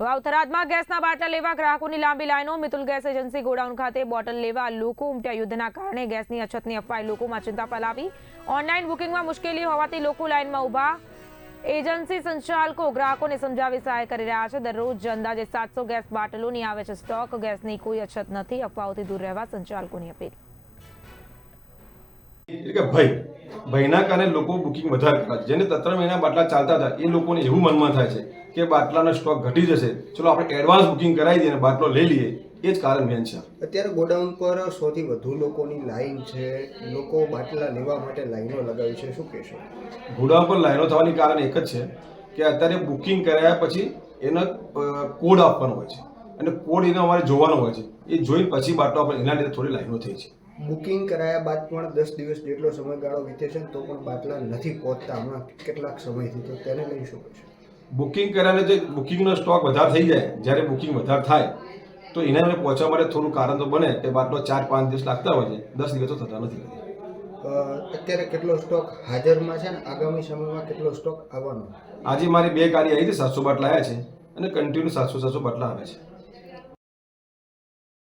વાવ-થરાદમાં ગેસના બાટલા લેવા ગ્રાહકોની લાંબી લાઈનો. મિતુલ ગેસ એજન્સી ગોડાઉન ખાતે બોટલ લેવા લોકો ઉમટ્યા. યુદ્ધના કારણે ગેસની અછતની અફવાએ લોકોમાં ચિંતા ફેલાવી. ઓનલાઈન બુકિંગમાં મુશ્કેલી હોવાથી લોકો લાઈનમાં ઊભા. એજન્સી સંચાલકો ગ્રાહકોને સમજાવી સહાય કરી રહ્યા છે. દરરોજ અંદાજે 700 ગેસ બાટલોની આવે છે સ્ટોક. ગેસની કોઈ અછત નથી. અફવાઓથી દૂર રહેવા સંચાલકોની અપીલ. ભયના કારણે લોકો બુકિંગ વધારે કરે છે. જેને 3 મહિના બાટલા ચાલતા હતા એ લોકોને એવું મનમાં થાય છે કે બાટલાનો સ્ટોક ઘટી જશે, ચલો આપણે એડવાન્સ બુકિંગ કરાવી દઈએ અને બાટલો લઈ લઈએ. એ જ કારણ મેન છે. અત્યારે ગોડાઉન પર 100 થી વધુ લોકોની લાઈન છે. લોકો બાટલા લેવા માટે લાઈનો લગાવી છે, શું કહેશો? ગોડાઉન પર લાઈનો થવાની કારણ એક જ છે કે અત્યારે બુકિંગ કરાયા પછી એનો કોડ આપવાનો હોય છે અને કોડ એને અમારે જોવાનો હોય છે. એ જોઈને પછી બાટલો આપણે એના લીધે થોડી લાઈનો થઈ છે. બુકિંગ કરાયા બાદ પણ 10 દિવસ જેટલો સમયગાળો વીતે છે તો પણ બાટલા નથી પહોંચતા હમણાં કેટલાક સમયથી, તો તેને લઈ શું કહેશો? બુકિંગ કર્યાને જે બુકિંગનો સ્ટોક વધારે થઈ જાય, જ્યારે બુકિંગ વધારે થાય તો એના પહોંચવા માટે થોડું કારણ તો બને કે બાટલો 4-5 દિવસ લાગતા હોય છે, 10 દિવસ તો થતા નથી. અત્યારે કેટલો સ્ટોક હાજરમાં છે ને આગામી સમયમાં કેટલો સ્ટોક આવવાનો? આજે મારી 2 ગાડી આવી હતી, 700 બાટલા આવ્યા છે અને કન્ટિન્યુ 700 બાટલા આવે છે.